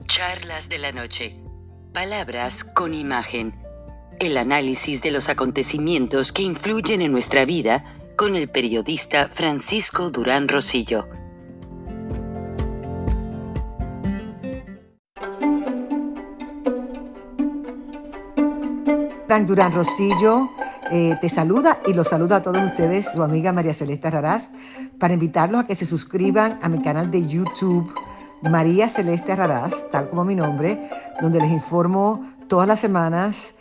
Charlas de la noche. Palabras con imagen. El análisis de los acontecimientos que influyen en nuestra vida con el periodista Francisco Durán Rosillo. Frank Durán Rosillo te saluda y los saluda a todos ustedes, su amiga María Celeste Raraz, para invitarlos a que se suscriban a mi canal de YouTube, María Celeste Raraz, tal como mi nombre, donde les informo todas las semanas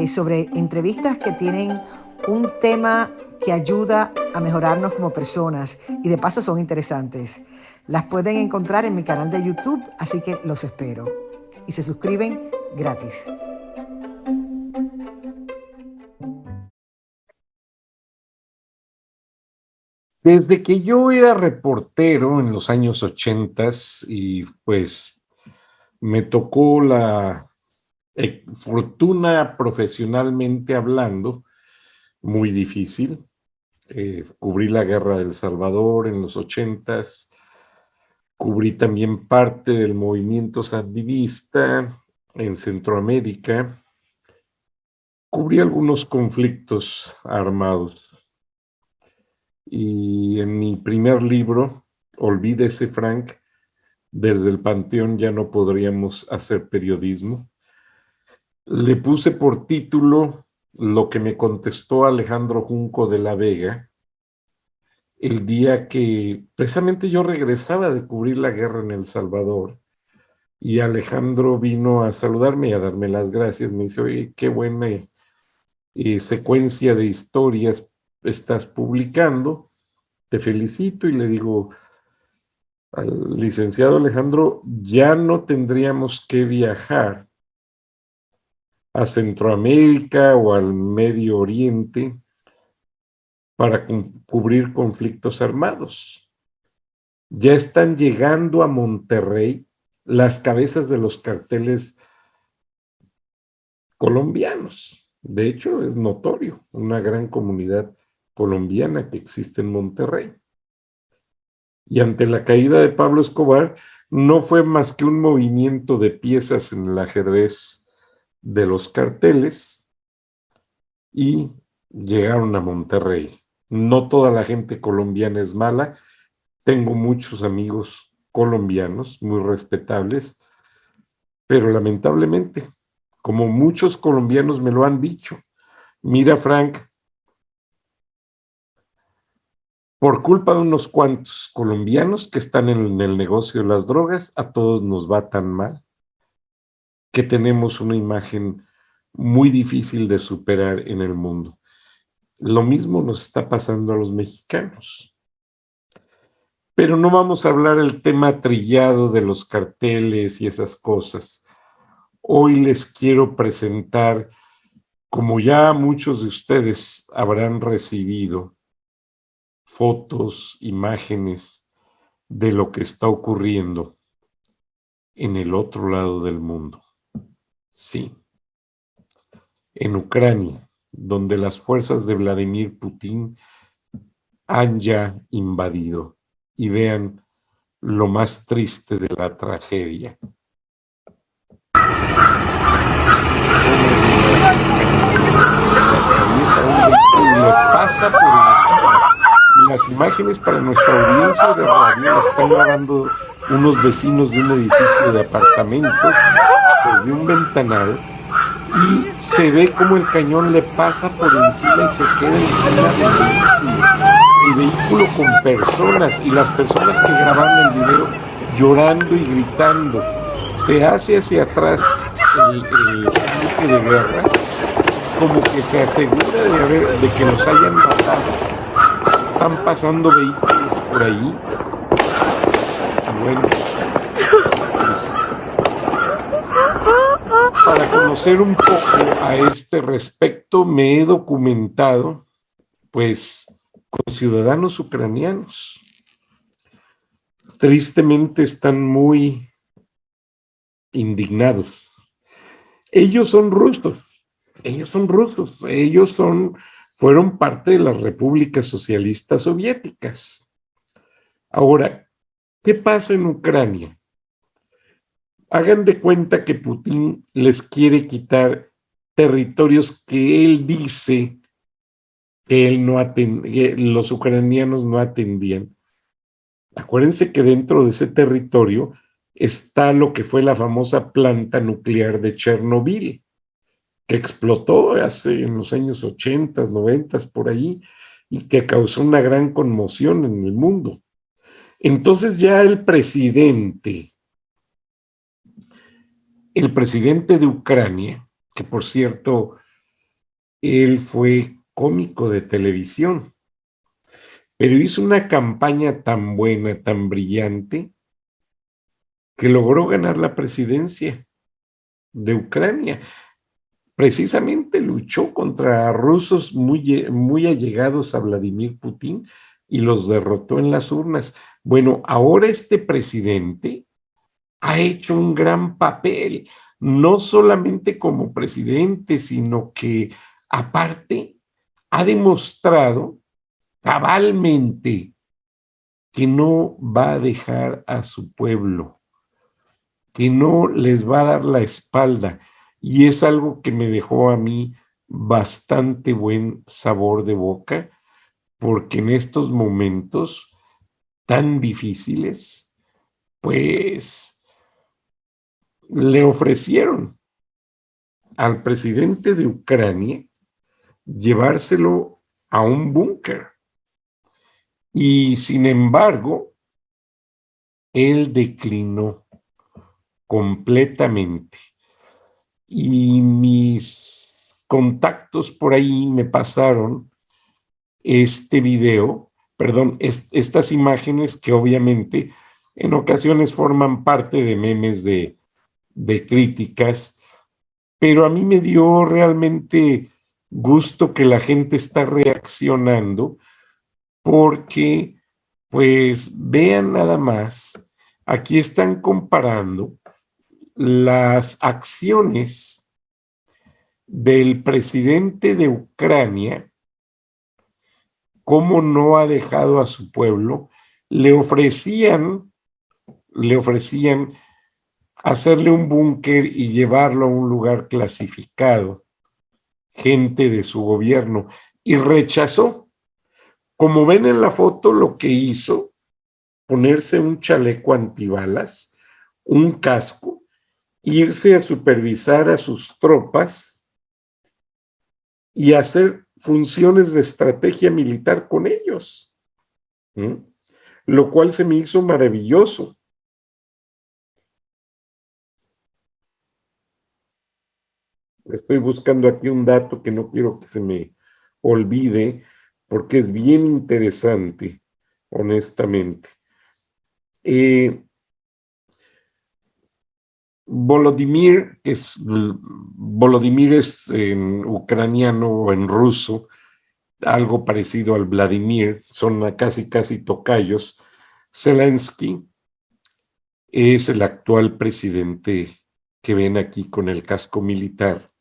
sobre entrevistas que tienen un tema que ayuda a mejorarnos como personas y de paso son interesantes. Las pueden encontrar en mi canal de YouTube, así que los espero. Y se suscriben gratis. Desde que yo era reportero en los años 80 y pues me tocó la fortuna profesionalmente hablando, muy difícil. Cubrí la guerra del Salvador en los 80, cubrí también parte del movimiento sandinista en Centroamérica, cubrí algunos conflictos armados. Y en mi primer libro, Olvídese Frank, desde el Panteón ya no podríamos hacer periodismo, le puse por título lo que me contestó Alejandro Junco de la Vega el día que precisamente yo regresaba de cubrir la guerra en El Salvador y Alejandro vino a saludarme y a darme las gracias. Me dice, oye, qué buena secuencia de historias estás publicando, te felicito. Y le digo al licenciado Alejandro, ya no tendríamos que viajar a Centroamérica o al Medio Oriente para cubrir conflictos armados. Ya están llegando a Monterrey las cabezas de los carteles colombianos. De hecho, es notorio, una gran comunidad colombiana que existe en Monterrey. Y ante la caída de Pablo Escobar, no fue más que un movimiento de piezas en el ajedrez de los carteles y llegaron a Monterrey. No toda la gente colombiana es mala. Tengo muchos amigos colombianos muy respetables, pero lamentablemente, como muchos colombianos me lo han dicho, mira, Frank, por culpa de unos cuantos colombianos que están en el negocio de las drogas, a todos nos va tan mal que tenemos una imagen muy difícil de superar en el mundo. Lo mismo nos está pasando a los mexicanos. Pero no vamos a hablar del tema trillado de los carteles y esas cosas. Hoy les quiero presentar, como ya muchos de ustedes habrán recibido, fotos, imágenes de lo que está ocurriendo en el otro lado del mundo. Sí, en Ucrania, donde las fuerzas de Vladimir Putin han ya invadido. Y vean lo más triste de la tragedia. Le pasa por encima. Las imágenes para nuestra audiencia de radio las están grabando unos vecinos de un edificio de apartamentos desde un ventanal y se ve como el cañón le pasa por encima y se queda encima del vehículo. El vehículo con personas y las personas que grabaron el video llorando y gritando. Se hace hacia atrás el tanque de guerra, como que se asegura de que los hayan matado. Están pasando vehículos por ahí. Bueno, para conocer un poco a este respecto, me he documentado, pues, con ciudadanos ucranianos. Tristemente están muy indignados. Ellos son rusos, fueron parte de las repúblicas socialistas soviéticas. Ahora, ¿qué pasa en Ucrania? Hagan de cuenta que Putin les quiere quitar territorios que él dice que los ucranianos no atendían. Acuérdense que dentro de ese territorio está lo que fue la famosa planta nuclear de Chernobyl, que explotó en los años 80, 90, por ahí, y que causó una gran conmoción en el mundo. Entonces ya el presidente de Ucrania, que por cierto, él fue cómico de televisión, pero hizo una campaña tan buena, tan brillante, que logró ganar la presidencia de Ucrania. Precisamente luchó contra rusos muy allegados a Vladimir Putin y los derrotó en las urnas. Bueno, ahora este presidente ha hecho un gran papel, no solamente como presidente, sino que aparte ha demostrado cabalmente que no va a dejar a su pueblo, que no les va a dar la espalda. Y es algo que me dejó a mí bastante buen sabor de boca, porque en estos momentos tan difíciles, pues le ofrecieron al presidente de Ucrania llevárselo a un búnker. Y sin embargo, él declinó completamente. Y mis contactos por ahí me pasaron este video, perdón, estas imágenes que obviamente en ocasiones forman parte de memes de críticas, pero a mí me dio realmente gusto que la gente está reaccionando porque, pues, vean nada más, aquí están comparando las acciones del presidente de Ucrania, cómo no ha dejado a su pueblo, le ofrecían hacerle un búnker y llevarlo a un lugar clasificado, gente de su gobierno, y rechazó. Como ven en la foto, lo que hizo, ponerse un chaleco antibalas, un casco, irse a supervisar a sus tropas y hacer funciones de estrategia militar con ellos, ¿sí? Lo cual se me hizo maravilloso. Estoy buscando aquí un dato que no quiero que se me olvide, porque es bien interesante, honestamente. Volodymyr es en ucraniano o en ruso, algo parecido al Vladimir, son casi tocayos. Zelensky es el actual presidente que ven aquí con el casco militar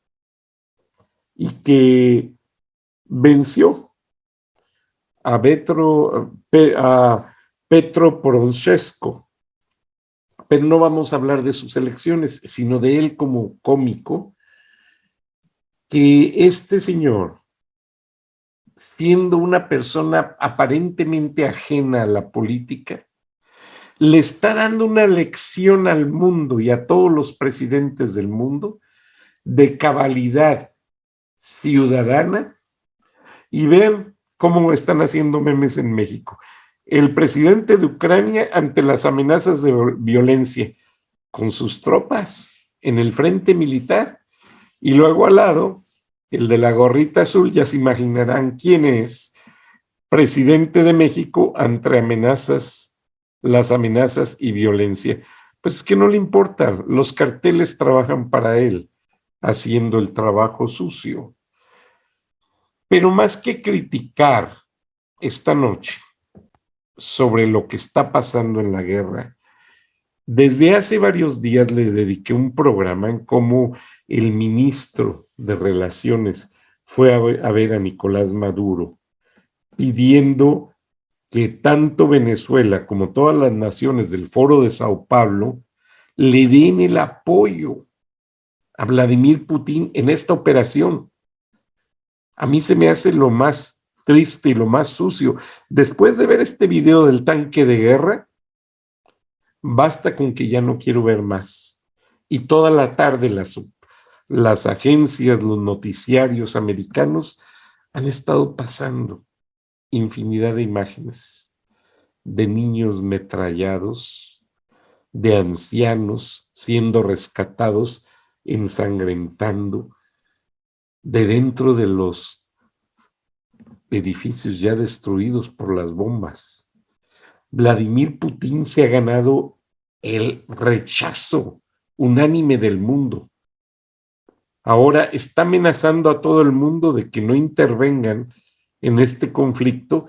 y que venció a Petro Poroshenko. Pero no vamos a hablar de sus elecciones, sino de él como cómico, que este señor, siendo una persona aparentemente ajena a la política, le está dando una lección al mundo y a todos los presidentes del mundo de cabalidad ciudadana. Y vean cómo están haciendo memes en México. El presidente de Ucrania ante las amenazas de violencia con sus tropas en el frente militar. Y luego al lado, el de la gorrita azul, ya se imaginarán quién es, presidente de México ante las amenazas y violencia. Pues es que no le importa, los carteles trabajan para él, haciendo el trabajo sucio. Pero más que criticar esta noche sobre lo que está pasando en la guerra, desde hace varios días le dediqué un programa en cómo el ministro de Relaciones fue a ver a Nicolás Maduro, pidiendo que tanto Venezuela como todas las naciones del Foro de Sao Paulo le den el apoyo a Vladimir Putin en esta operación. A mí se me hace lo más triste y lo más sucio. Después de ver este video del tanque de guerra, basta con que ya no quiero ver más. Y toda la tarde las agencias, los noticiarios americanos han estado pasando infinidad de imágenes de niños metrallados, de ancianos siendo rescatados, ensangrentando, de dentro de los edificios ya destruidos por las bombas. Vladimir Putin se ha ganado el rechazo unánime del mundo. Ahora está amenazando a todo el mundo de que no intervengan en este conflicto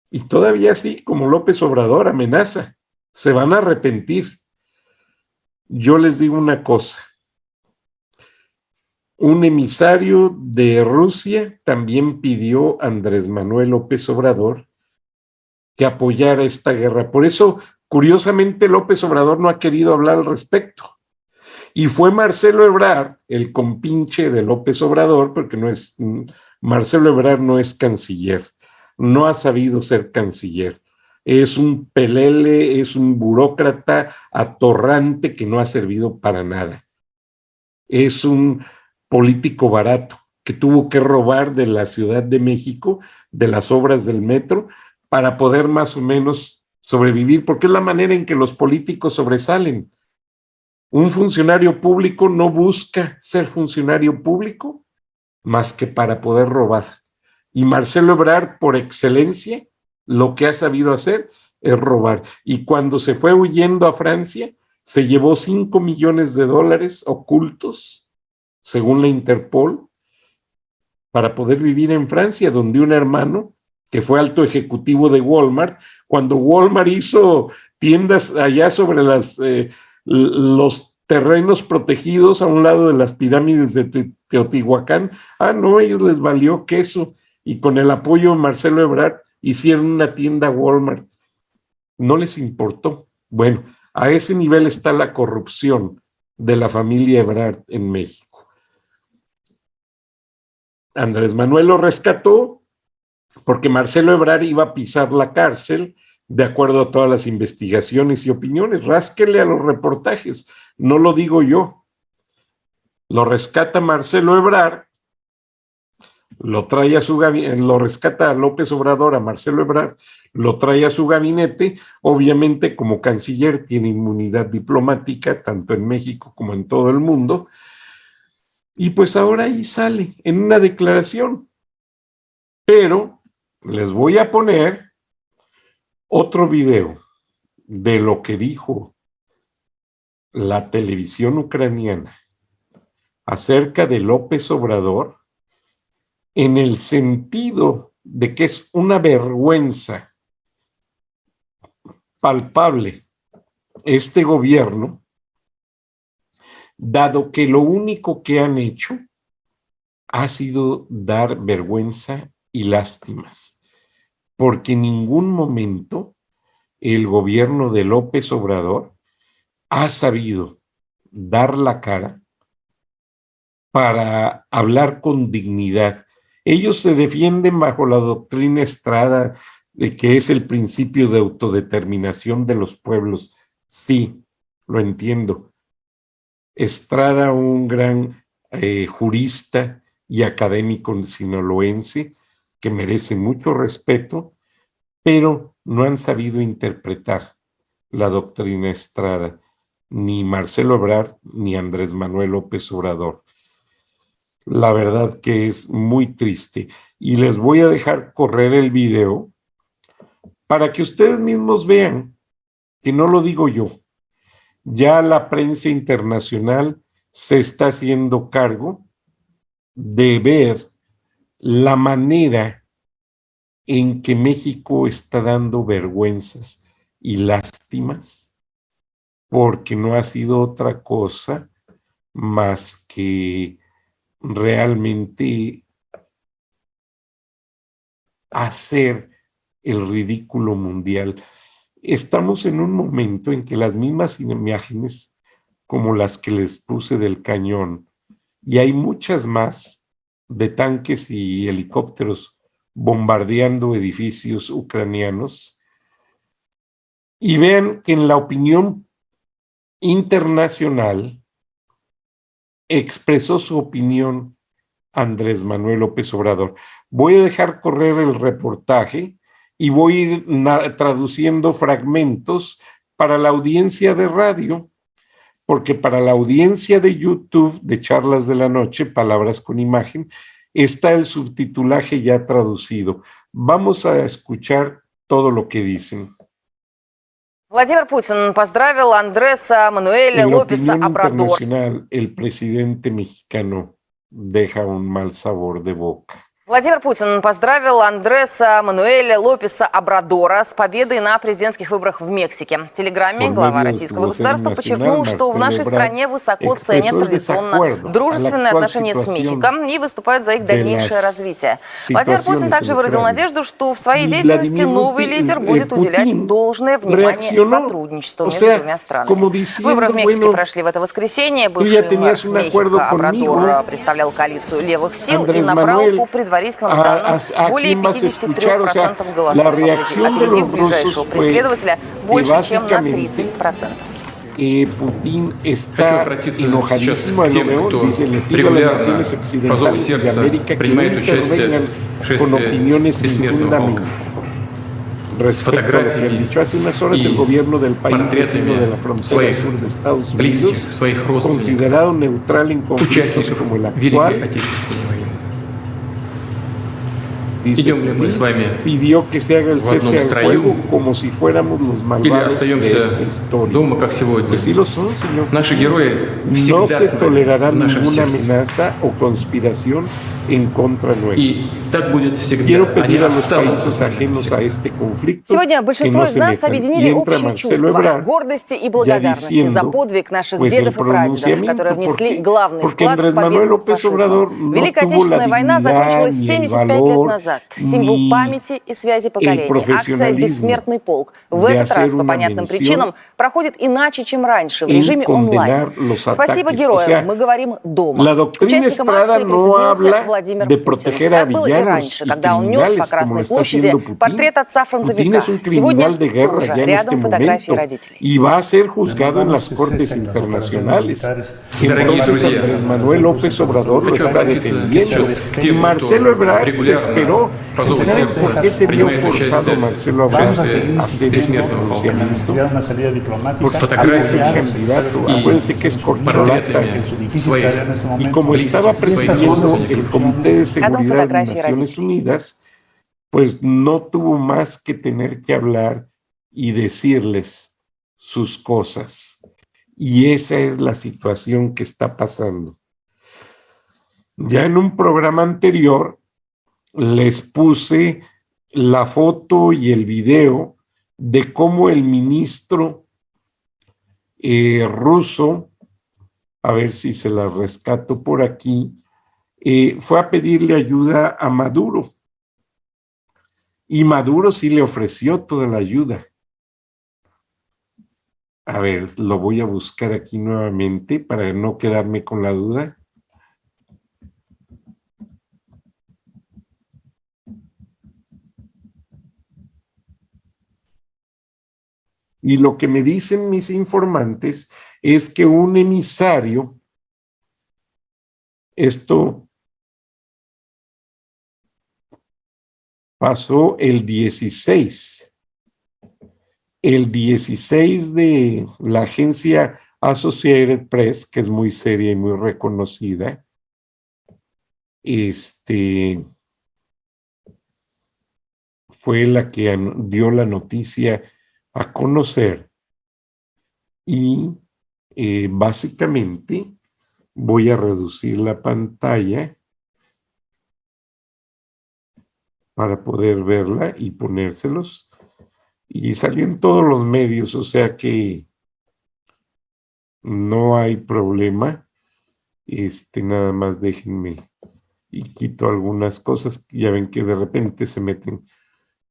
y todavía así, como López Obrador amenaza, se van a arrepentir. Yo les digo una cosa, un emisario de Rusia también pidió a Andrés Manuel López Obrador que apoyara esta guerra. Por eso, curiosamente, López Obrador no ha querido hablar al respecto. Y fue Marcelo Ebrard, el compinche de López Obrador, porque Marcelo Ebrard no es canciller, no ha sabido ser canciller. Es un pelele, es un burócrata atorrante que no ha servido para nada. Es un político barato que tuvo que robar de la Ciudad de México, de las obras del metro, para poder más o menos sobrevivir, porque es la manera en que los políticos sobresalen. Un funcionario público no busca ser funcionario público más que para poder robar. Y Marcelo Ebrard, por excelencia, lo que ha sabido hacer es robar. Y cuando se fue huyendo a Francia, se llevó $5 millones ocultos, según la Interpol, para poder vivir en Francia, donde un hermano, que fue alto ejecutivo de Walmart, cuando Walmart hizo tiendas allá sobre los terrenos protegidos a un lado de las pirámides de Teotihuacán, no, a ellos les valió queso, y con el apoyo de Marcelo Ebrard hicieron una tienda Walmart. No les importó. Bueno, a ese nivel está la corrupción de la familia Ebrard en México. Andrés Manuel lo rescató porque Marcelo Ebrard iba a pisar la cárcel de acuerdo a todas las investigaciones y opiniones. Rásquele a los reportajes, no lo digo yo. Lo rescata Marcelo Ebrard, lo trae a su gabinete, lo rescata a López Obrador, a Marcelo Ebrard, lo trae a su gabinete. Obviamente, como canciller tiene inmunidad diplomática, tanto en México como en todo el mundo. Y pues ahora ahí sale, en una declaración. Pero les voy a poner otro video de lo que dijo la televisión ucraniana acerca de López Obrador, en el sentido de que es una vergüenza palpable este gobierno, dado que lo único que han hecho ha sido dar vergüenza y lástimas, porque en ningún momento el gobierno de López Obrador ha sabido dar la cara para hablar con dignidad. Ellos se defienden bajo la doctrina Estrada de que es el principio de autodeterminación de los pueblos. Sí, lo entiendo. Estrada, un gran jurista y académico sinaloense que merece mucho respeto, pero no han sabido interpretar la doctrina Estrada, ni Marcelo Ebrard ni Andrés Manuel López Obrador. La verdad que es muy triste. Y les voy a dejar correr el video para que ustedes mismos vean que no lo digo yo. Ya la prensa internacional se está haciendo cargo de ver la manera en que México está dando vergüenzas y lástimas, porque no ha sido otra cosa más que realmente hacer el ridículo mundial. Estamos en un momento en que las mismas imágenes como las que les puse del cañón, y hay muchas más de tanques y helicópteros bombardeando edificios ucranianos. Y vean que en la opinión internacional expresó su opinión Andrés Manuel López Obrador. Voy a dejar correr el reportaje y voy a ir traduciendo fragmentos para la audiencia de radio, porque para la audiencia de YouTube de Charlas de la Noche, Palabras con Imagen, está el subtitulaje ya traducido. Vamos a escuchar todo lo que dicen. Владимир Путин поздравил Андреса Мануэля Лопеса Обрадора. Internacional, el presidente mexicano deja un mal sabor de boca. Владимир Путин поздравил Андреса Мануэля Лопеса Обрадора с победой на президентских выборах в Мексике. В телеграмме глава российского государства подчеркнул, что в нашей стране высоко ценят традиционно дружественные отношения с Мехико и выступают за их дальнейшее развитие. Владимир Путин также выразил надежду, что в своей деятельности новый лидер будет уделять должное внимание сотрудничеству между двумя странами. Выборы в Мексике прошли в это воскресенье. Бывший мэр Мехико Обрадор представлял коалицию левых сил и набрал по предварительным более 53% голосов, опередив ближайшего преследователя больше, чем на 30%. Putin está enojadísimo, dice, le pido a las naciones occidentales de América que no intervengan con opiniones sin fundamento. Respecto a lo que han dicho hace unas horas, el gobierno del país vecino de la frontera sur de Estados Unidos, considerado neutral en conflictos como el actual, pidió que se haga el cese al fuego como si fuéramos los malvados de esta historia. Pues sí lo son, señor. No se tolerará ninguna amenaza o conspiración en contra nuestra. Quiero pedir a los países ajenos a este conflicto Сегодня большинство из нас объединили общие чувства гордости и благодарности за подвиг наших дедов и прадедов, которые внесли главный вклад в победу над фашизмом. Великая Отечественная война закончилась 75 лет назад. Символ памяти и связи поколений. Акция «Бессмертный полк» в этот раз по понятным причинам проходит иначе, чем раньше, в режиме онлайн. Спасибо героям, мы говорим дома. Участником акции присоединился Владимир Путин. Так было и раньше, когда он нес по Красной площади портрет отца фронтовика. Сегодня тоже рядом фотографии родителей. Y va a ser juzgado en las cortes internacionales. Entonces Andrés Manuel López Obrador lo está defendiendo. Y Marcelo Ebrard se esperó. ¿Saben por qué se vio forzado Marcelo Ebrard a hacer este pronunciamiento? Porque es el candidato, acuérdense que es corcholata. Y como estaba presidiendo el Comité de Seguridad de Naciones Unidas, pues no tuvo más que tener que hablar y decirles sus cosas. Y esa es la situación que está pasando. Ya en un programa anterior les puse la foto y el video de cómo el ministro ruso, a ver si se la rescato por aquí, fue a pedirle ayuda a Maduro. Y Maduro sí le ofreció toda la ayuda. A ver, lo voy a buscar aquí nuevamente para no quedarme con la duda. Y lo que me dicen mis informantes es que un emisario, esto pasó el 16 de la agencia Associated Press, que es muy seria y muy reconocida, fue la que dio la noticia a conocer. Y básicamente voy a reducir la pantalla para poder verla y ponérselos. Y salió en todos los medios, o sea que no hay problema. Nada más déjenme y quito algunas cosas. Ya ven que de repente se meten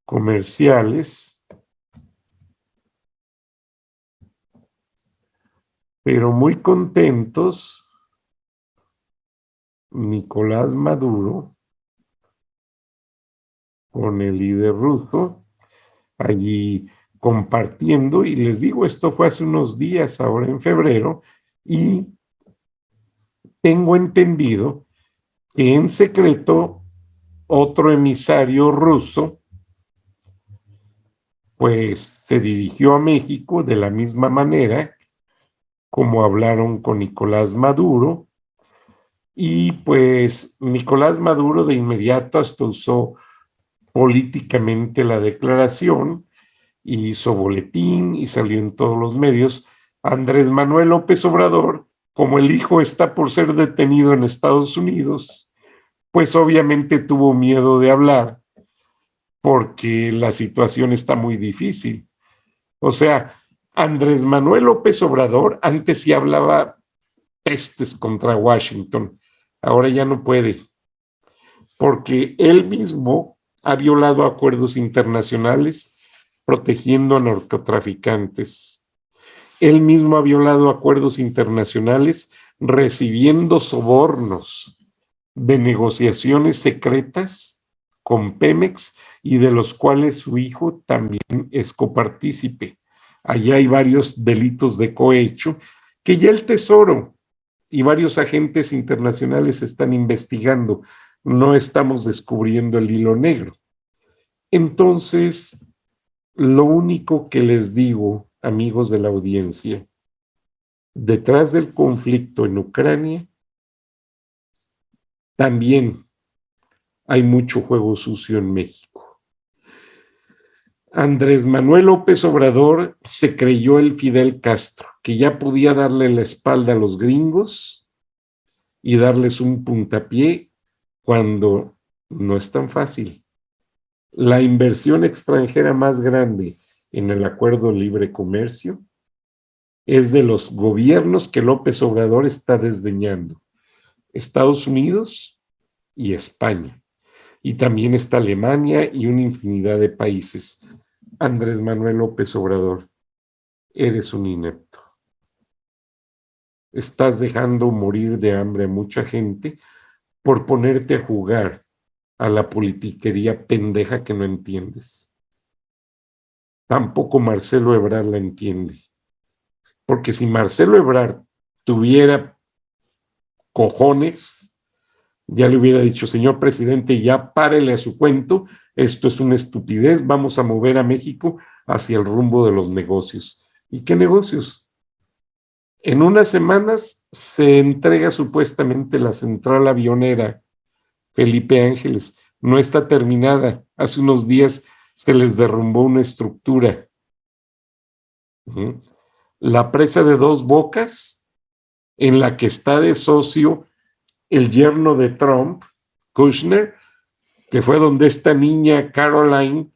comerciales. Pero muy contentos, Nicolás Maduro con el líder ruso allí compartiendo, y les digo, esto fue hace unos días, ahora en febrero, y tengo entendido que en secreto otro emisario ruso pues se dirigió a México de la misma manera como hablaron con Nicolás Maduro, y pues Nicolás Maduro de inmediato hasta usó políticamente la declaración y hizo boletín y salió en todos los medios. Andrés Manuel López Obrador, como el hijo está por ser detenido en Estados Unidos, pues obviamente tuvo miedo de hablar porque la situación está muy difícil. O sea, Andrés Manuel López Obrador antes sí hablaba pestes contra Washington, ahora ya no puede, porque él mismo ha violado acuerdos internacionales protegiendo a narcotraficantes. Él mismo ha violado acuerdos internacionales recibiendo sobornos de negociaciones secretas con Pemex y de los cuales su hijo también es copartícipe. Allá hay varios delitos de cohecho que ya el Tesoro y varios agentes internacionales están investigando. No estamos descubriendo el hilo negro. Entonces, lo único que les digo, amigos de la audiencia, detrás del conflicto en Ucrania, también hay mucho juego sucio en México. Andrés Manuel López Obrador se creyó el Fidel Castro, que ya podía darle la espalda a los gringos y darles un puntapié cuando no es tan fácil. La inversión extranjera más grande en el Acuerdo de Libre Comercio es de los gobiernos que López Obrador está desdeñando: Estados Unidos y España. Y también está Alemania y una infinidad de países. Andrés Manuel López Obrador, eres un inepto. Estás dejando morir de hambre a mucha gente por ponerte a jugar a la politiquería pendeja que no entiendes. Tampoco Marcelo Ebrard la entiende. Porque si Marcelo Ebrard tuviera cojones, ya le hubiera dicho: señor presidente, ya párele a su cuento, esto es una estupidez, vamos a mover a México hacia el rumbo de los negocios. ¿Y qué negocios? En unas semanas se entrega supuestamente la central avionera Felipe Ángeles. No está terminada. Hace unos días se les derrumbó una estructura. La presa de Dos Bocas, en la que está de socio el yerno de Trump, Kushner, que fue donde esta niña Caroline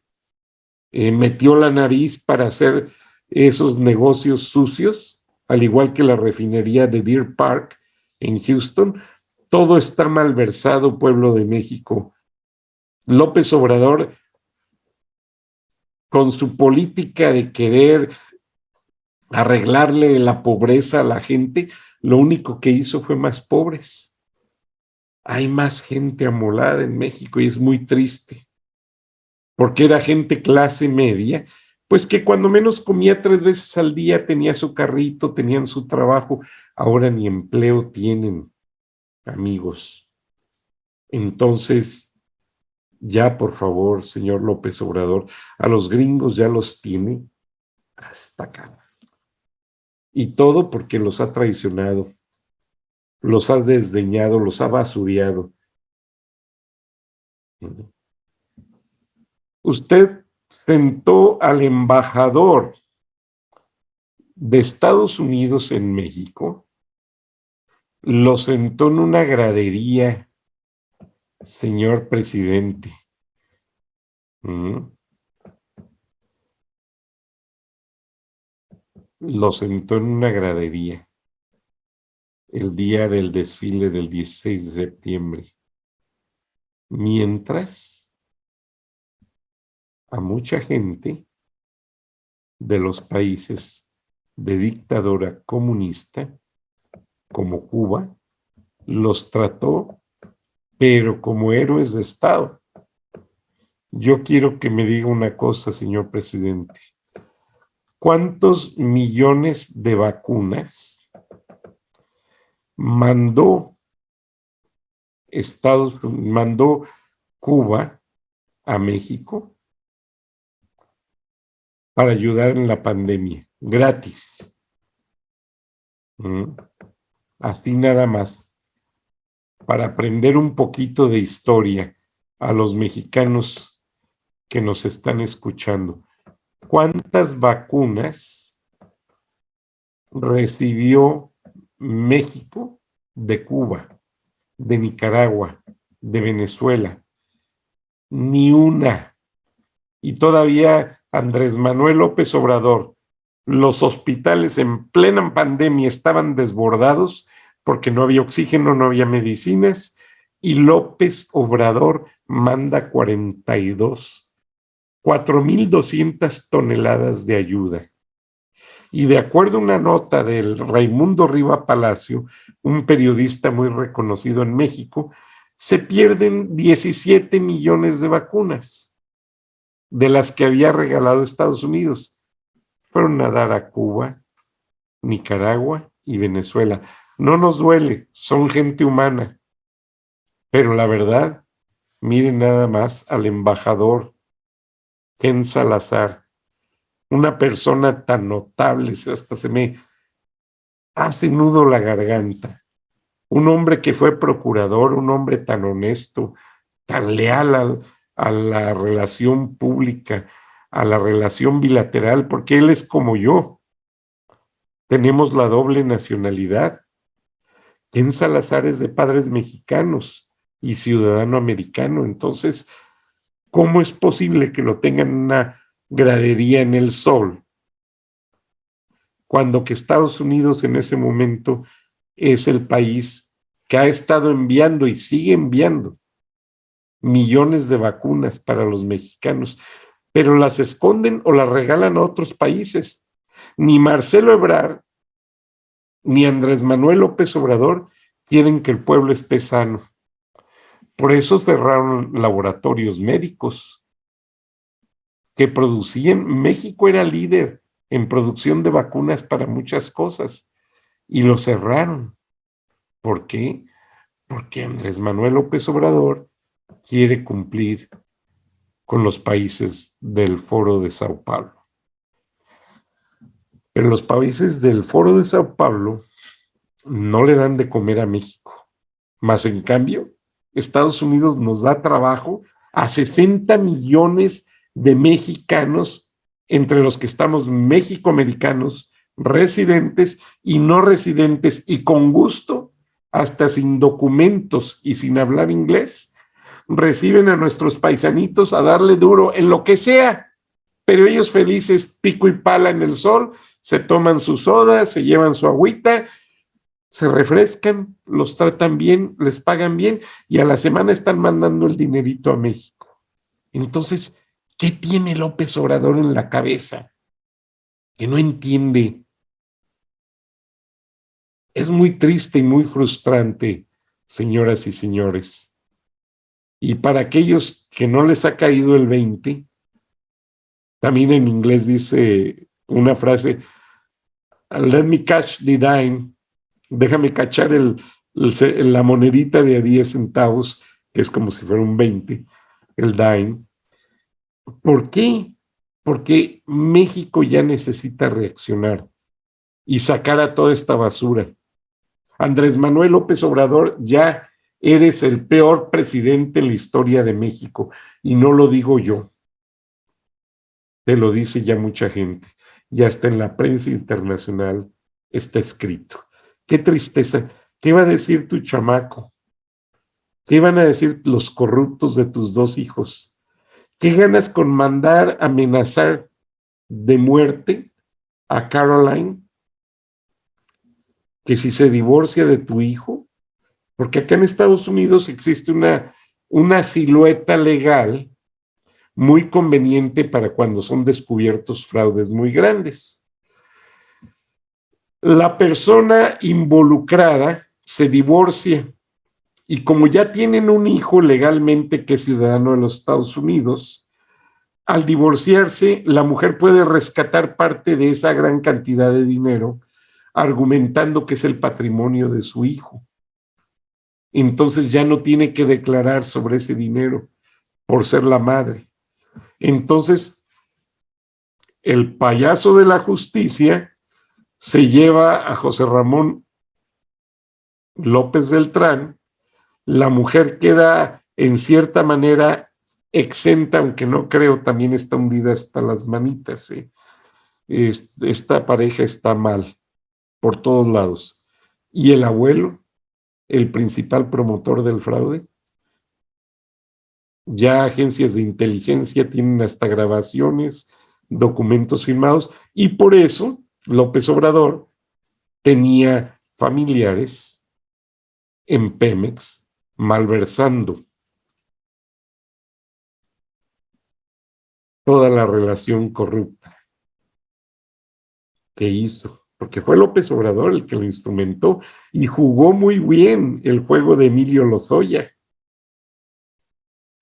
metió la nariz para hacer esos negocios sucios, al igual que la refinería de Deer Park en Houston. Todo está malversado, pueblo de México. López Obrador, con su política de querer arreglarle la pobreza a la gente, lo único que hizo fue más pobres. Hay más gente amolada en México y es muy triste, porque era gente clase media, pues que cuando menos comía 3 veces al día, tenía su carrito, tenían su trabajo. Ahora ni empleo tienen, amigos. Entonces, ya por favor, señor López Obrador, a los gringos ya los tiene hasta acá. Y todo porque los ha traicionado, los ha desdeñado, los ha basureado. Usted sentó al embajador de Estados Unidos en México, lo sentó en una gradería, señor presidente. Lo sentó en una gradería el día del desfile del 16 de septiembre. Mientras a mucha gente de los países de dictadura comunista, como Cuba, los trató, pero como héroes de Estado. Yo quiero que me diga una cosa, señor presidente. ¿Cuántos millones de vacunas mandó Cuba a México para ayudar en la pandemia? Gratis. Así nada más. Para aprender un poquito de historia a los mexicanos que nos están escuchando. ¿Cuántas vacunas recibió México de Cuba, de Nicaragua, de Venezuela? Ni una. Y todavía Andrés Manuel López Obrador, los hospitales en plena pandemia estaban desbordados porque no había oxígeno, no había medicinas, y López Obrador manda 4,200 toneladas de ayuda. Y de acuerdo a una nota del Raimundo Riva Palacio, un periodista muy reconocido en México, se pierden 17 millones de vacunas de las que había regalado Estados Unidos. Fueron a dar a Cuba, Nicaragua y Venezuela. No nos duele, son gente humana. Pero la verdad, miren nada más al embajador Ken Salazar, una persona tan notable, hasta se me hace nudo la garganta. Un hombre que fue procurador, un hombre tan honesto, tan leal a la relación pública, a la relación bilateral, porque él es como yo. Tenemos la doble nacionalidad. Ken Salazar es de padres mexicanos y ciudadano americano. Entonces, ¿cómo es posible que lo tengan en una gradería en el sol cuando que Estados Unidos en ese momento es el país que ha estado enviando y sigue enviando millones de vacunas para los mexicanos, pero las esconden o las regalan a otros países? Ni Marcelo Ebrard ni Andrés Manuel López Obrador quieren que el pueblo esté sano. Por eso cerraron laboratorios médicos que producían. México era líder en producción de vacunas para muchas cosas y lo cerraron. ¿Por qué? Porque Andrés Manuel López Obrador quiere cumplir con los países del Foro de Sao Paulo. Pero los países del Foro de Sao Paulo no le dan de comer a México. Más en cambio, Estados Unidos nos da trabajo a 60 millones de mexicanos, entre los que estamos mexicoamericanos, residentes y no residentes, y con gusto, hasta sin documentos y sin hablar inglés, reciben a nuestros paisanitos a darle duro en lo que sea, pero ellos felices, pico y pala en el sol, se toman su soda, se llevan su agüita, se refrescan, los tratan bien, les pagan bien y a la semana están mandando el dinerito a México. Entonces, ¿qué tiene López Obrador en la cabeza? Que no entiende. Es muy triste y muy frustrante, señoras y señores. Y para aquellos que no les ha caído el 20, también en inglés dice una frase, let me catch the dime, déjame cachar la monedita de 10 centavos, que es como si fuera un 20, el dime. ¿Por qué? Porque México ya necesita reaccionar y sacar a toda esta basura. Andrés Manuel López Obrador, ya eres el peor presidente en la historia de México, y no lo digo yo. Te lo dice ya mucha gente, ya está en la prensa internacional, está escrito. Qué tristeza. ¿Qué va a decir tu chamaco? ¿Qué van a decir los corruptos de tus dos hijos? ¿Qué ganas con mandar amenazar de muerte a Caroline? Que si se divorcia de tu hijo, porque acá en Estados Unidos existe una silueta legal muy conveniente para cuando son descubiertos fraudes muy grandes. La persona involucrada se divorcia y como ya tienen un hijo legalmente que es ciudadano de los Estados Unidos, al divorciarse, la mujer puede rescatar parte de esa gran cantidad de dinero argumentando que es el patrimonio de su hijo. Entonces ya no tiene que declarar sobre ese dinero por ser la madre. Entonces, el payaso de la justicia se lleva a José Ramón López Beltrán, la mujer queda en cierta manera exenta, aunque no creo, también está hundida hasta las manitas. Esta pareja está mal por todos lados. Y el abuelo, el principal promotor del fraude, ya agencias de inteligencia tienen hasta grabaciones, documentos firmados, y por eso López Obrador tenía familiares en Pemex malversando toda la relación corrupta que hizo, porque fue López Obrador el que lo instrumentó y jugó muy bien el juego de Emilio Lozoya.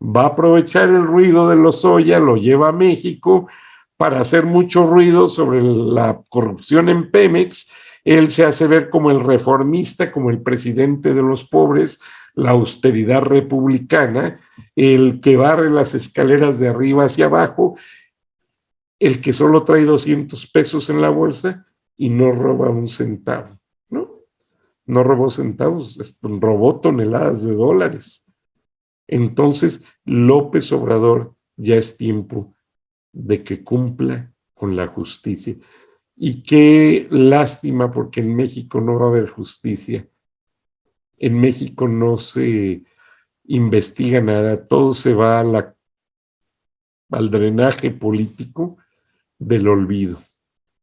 Va a aprovechar el ruido de Lozoya, lo lleva a México para hacer mucho ruido sobre la corrupción en Pemex. Él se hace ver como el reformista, como el presidente de los pobres, la austeridad republicana, el que barre las escaleras de arriba hacia abajo, el que solo trae 200 pesos en la bolsa y no roba un centavo, ¿no? No robó centavos, robó toneladas de dólares. Entonces, López Obrador ya es tiempo de que cumpla con la justicia. Y qué lástima, porque en México no va a haber justicia. En México no se investiga nada, todo se va al drenaje político del olvido.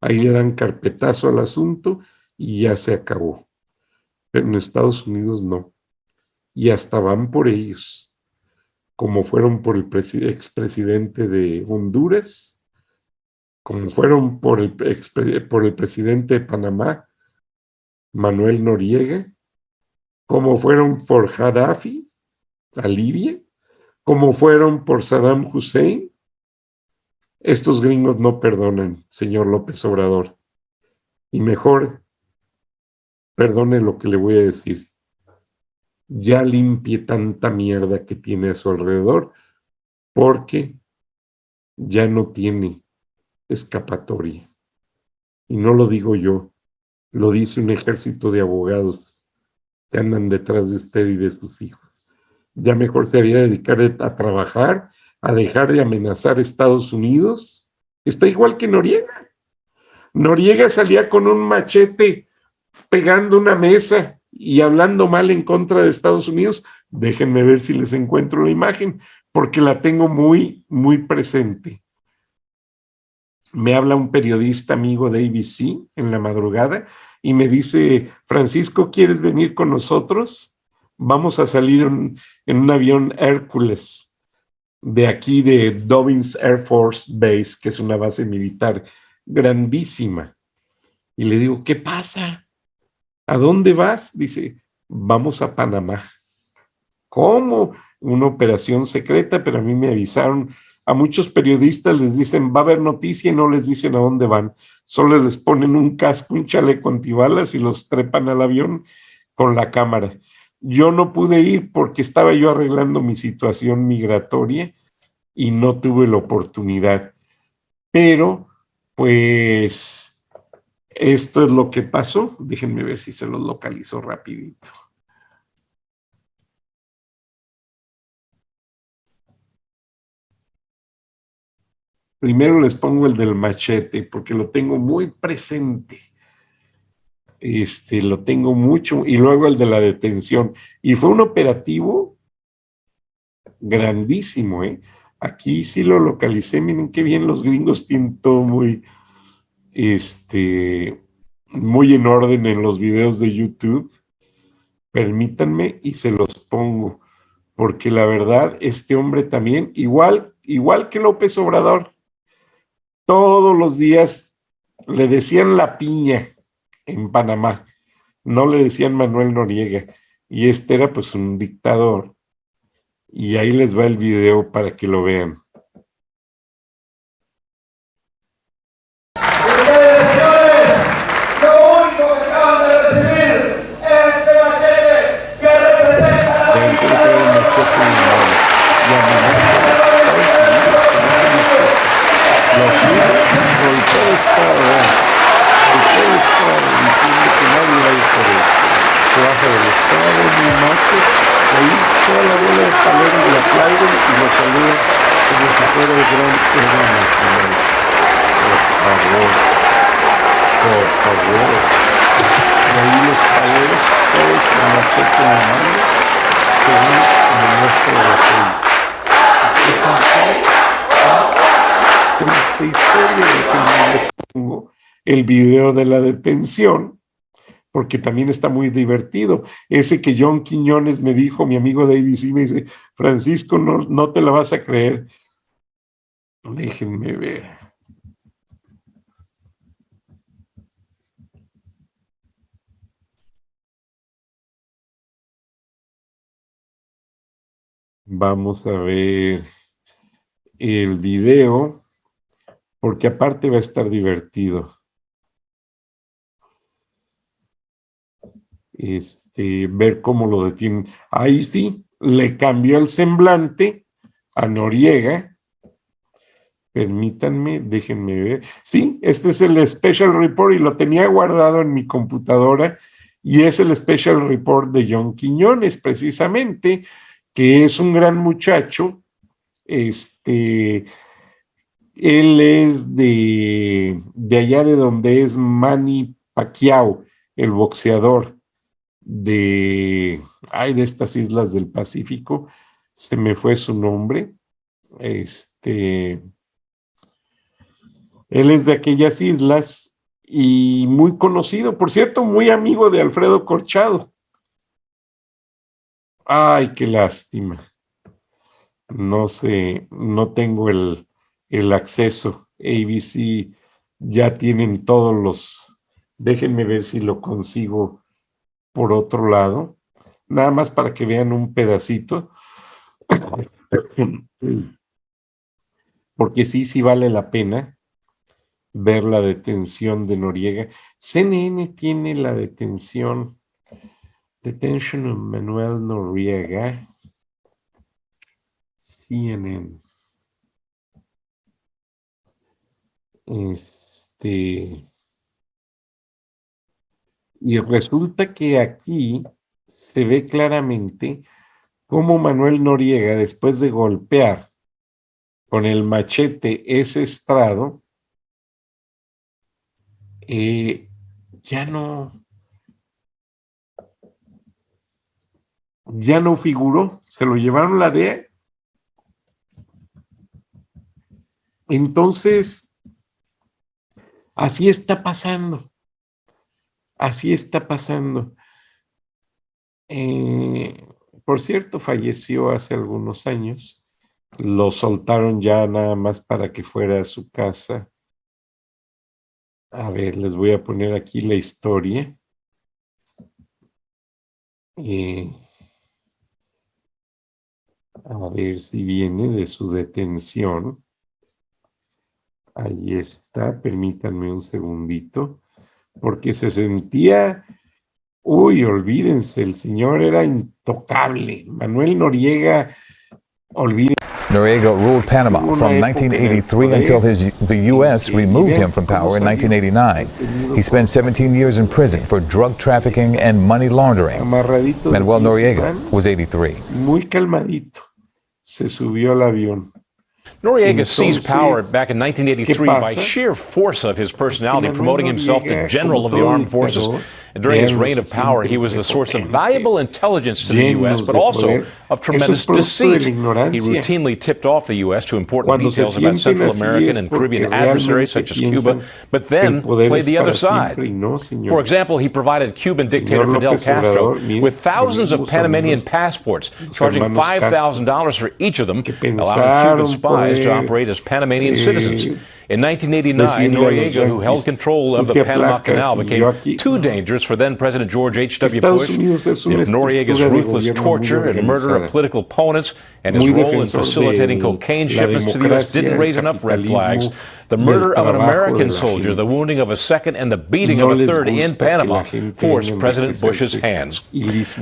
Ahí le dan carpetazo al asunto y ya se acabó. Pero en Estados Unidos no. Y hasta van por ellos, como fueron por el expresidente de Honduras, como fueron por el presidente de Panamá, Manuel Noriega, como fueron por Gaddafi, a Libia, como fueron por Saddam Hussein. Estos gringos no perdonan, señor López Obrador. Y mejor, perdone lo que le voy a decir. Ya limpie tanta mierda que tiene a su alrededor, porque ya no tiene escapatoria. Y no lo digo yo, lo dice un ejército de abogados que andan detrás de usted y de sus hijos. Ya mejor se debería dedicar a trabajar, a dejar de amenazar a Estados Unidos. Está igual que Noriega. Noriega salía con un machete pegando una mesa y hablando mal en contra de Estados Unidos. Déjenme ver si les encuentro la imagen, porque la tengo muy, muy presente. Me habla un periodista amigo de ABC en la madrugada y me dice: Francisco, ¿quieres venir con nosotros? Vamos a salir en un avión Hércules de aquí de Dobbins Air Force Base, que es una base militar grandísima. Y le digo: ¿qué pasa? ¿A dónde vas? Dice: vamos a Panamá. ¿Cómo? Una operación secreta, pero a mí me avisaron. A muchos periodistas les dicen va a haber noticia y no les dicen a dónde van. Solo les ponen un casco, un chaleco antibalas y los trepan al avión con la cámara. Yo no pude ir porque estaba yo arreglando mi situación migratoria y no tuve la oportunidad. Pero, pues, esto es lo que pasó. Déjenme ver si se los localizo rapidito. Primero les pongo el del machete, porque lo tengo muy presente. Lo tengo mucho. Y luego el de la detención. Y fue un operativo grandísimo, ¿eh? Aquí sí lo localicé. Miren qué bien los gringos tienen todo muy, muy en orden en los videos de YouTube. Permítanme y se los pongo. Porque la verdad, este hombre también, igual que López Obrador, todos los días le decían la piña en Panamá. No le decían Manuel Noriega, y este era pues un dictador. Y ahí les va el video para que lo vean. Toda la bola de paleros le aplauden y lo saludan como si fuera el gran héroe nacional. Por favor. Y ahí los paleros, todos con machete en la mano, según me muestra la serie. ¿Qué pasó? Con esta historia de que les pongo el video de la detención, porque también está muy divertido. Ese que John Quiñones me dijo, mi amigo de ABC, me dice, Francisco, no te lo vas a creer. Déjenme ver. Vamos a ver el video, porque aparte va a estar divertido. Ver cómo lo detienen. Ahí sí, le cambió el semblante a Noriega. Permítanme, déjenme ver. Sí, este es el Special Report y lo tenía guardado en mi computadora y es el Special Report de John Quiñones, precisamente, que es un gran muchacho. Él es de allá de donde es Manny Pacquiao, el boxeador de estas islas del Pacífico, se me fue su nombre. Él es de aquellas islas y muy conocido, por cierto, muy amigo de Alfredo Corchado. Ay, qué lástima. No sé, no tengo el acceso. ABC ya tienen todos los... Déjenme ver si lo consigo por otro lado, nada más para que vean un pedacito, porque sí vale la pena ver la detención de Noriega. CNN tiene la detention of Manuel Noriega. CNN. Y resulta que aquí se ve claramente cómo Manuel Noriega, después de golpear con el machete ese estrado, ya no figuró, se lo llevaron la DEA. Entonces, así está pasando. Así está pasando. Por cierto, falleció hace algunos años. Lo soltaron ya nada más para que fuera a su casa. A ver, les voy a poner aquí la historia. A ver si viene de su detención. Ahí está, permítanme un segundito. Porque se sentía, olvídense, el señor era intocable. Manuel Noriega, olvídense. Noriega ruled Panama from 1983 until the U.S. removed him from power in 1989. He spent 17 years in prison for drug trafficking and money laundering. Manuel Noriega was 83. Muy calmadito, se subió al avión. Noriega seized power back in 1983 by sheer force of his personality, promoting himself to General of the Armed Forces. And during his reign of power, he was the source of valuable intelligence to the U.S., but also of tremendous deceit. He routinely tipped off the U.S. to important details about Central American and Caribbean adversaries such as Cuba, but then played the other side. For example, he provided Cuban dictator Fidel Castro with thousands of Panamanian passports, charging $5,000 for each of them, allowing Cuban spies to operate as Panamanian citizens. In 1989, Noriega, who held control of the Panama Canal, became too dangerous for then-President George H.W. Bush. If Noriega's ruthless torture and murder of political opponents and his role in facilitating cocaine shipments to the U.S. didn't raise enough red flags, the murder of an American soldier, the wounding of a second, and the beating of a third in Panama forced President Bush's hands.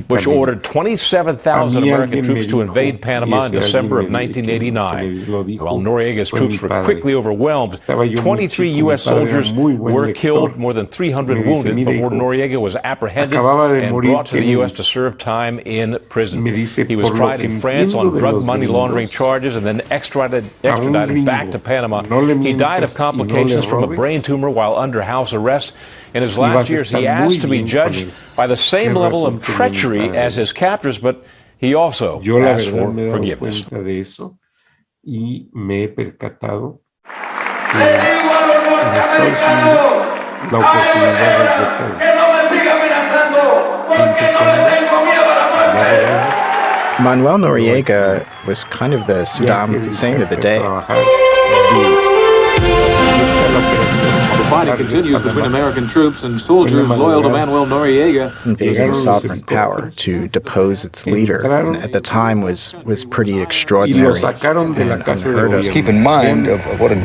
Bush ordered 27,000 American troops to invade Panama in December of 1989. While Noriega's troops were quickly overwhelmed, 23 U.S. soldiers were killed, more than 300 wounded before Noriega was apprehended and brought to the U.S. to serve time in prison. He was tried in France on drug money laundering charges and then extradited back to Panama. He died of complications from a brain tumor while under house arrest. In his last years, he asked to be judged by the same level of treachery as his captors, but he also asked for forgiveness. Y me he percatado que en Estados Unidos la oportunidad es de todos. Manuel Noriega was kind of the Saddam Hussein of the day. The fighting continues between American troops and soldiers loyal to Manuel Noriega. Invading a sovereign power to depose its leader at the time was pretty extraordinary and unheard of. Keep in mind of what a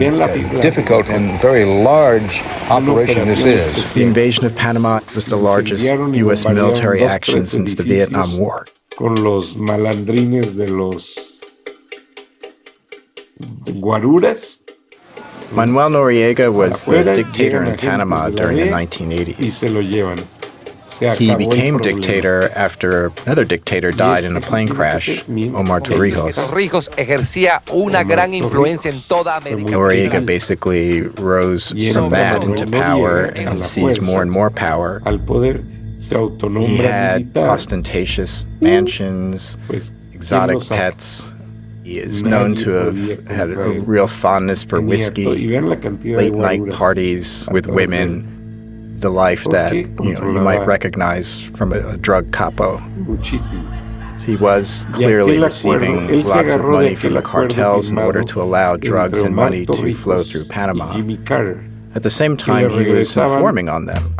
difficult and very large operation this is. The invasion of Panama was the largest U.S. military action since the Vietnam War. Con los malandrines de los guaruras. Manuel Noriega was the dictator in Panama during the 1980s. He became dictator after another dictator died in a plane crash, Omar Torrijos. Noriega basically rose from that into power and seized more and more power. He had ostentatious mansions, exotic pets. He is known to have had a real fondness for whiskey, late-night parties with women, the life that you might recognize from a drug capo. He was clearly receiving lots of money from the cartels in order to allow drugs and money to flow through Panama. At the same time, he was informing on them.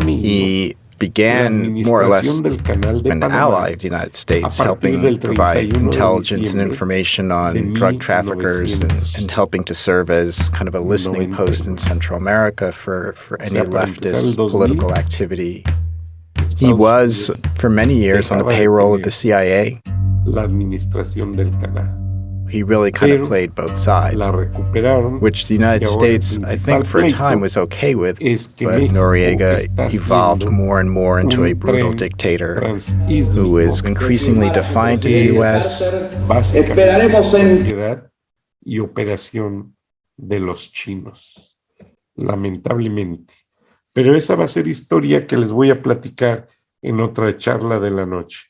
He began more or less an ally of the United States, helping provide intelligence and information on drug traffickers and helping to serve as kind of a listening post in Central America for any leftist political activity. He was, for many years, on the payroll of the CIA. He really kind of played both sides, which the United States, I think, for a time was okay with, but Noriega evolved more and more into a brutal dictator who was increasingly defiant to the U.S. Y operación de los chinos, lamentablemente. Pero esa va a ser historia que les voy a platicar en otra charla de la noche.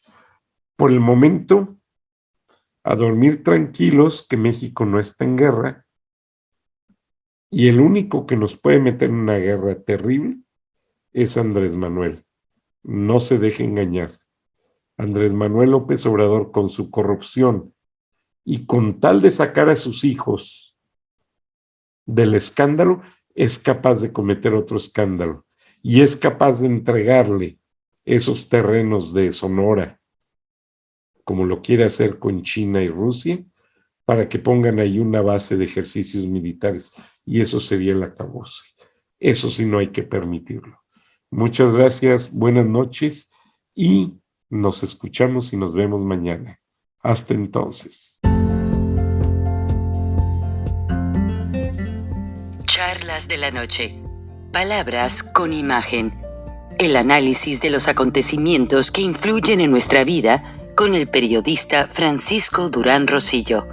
Por el momento, a dormir tranquilos, que México no está en guerra, y el único que nos puede meter en una guerra terrible es Andrés Manuel. No se deje engañar. Andrés Manuel López Obrador, con su corrupción y con tal de sacar a sus hijos del escándalo, es capaz de cometer otro escándalo y es capaz de entregarle esos terrenos de Sonora, como lo quiere hacer con China y Rusia, para que pongan ahí una base de ejercicios militares, y eso sería el acabose. Eso sí no hay que permitirlo. Muchas gracias, buenas noches, y nos escuchamos y nos vemos mañana. Hasta entonces. Charlas de la noche. Palabras con imagen. El análisis de los acontecimientos que influyen en nuestra vida con el periodista Francisco Durán Rosillo.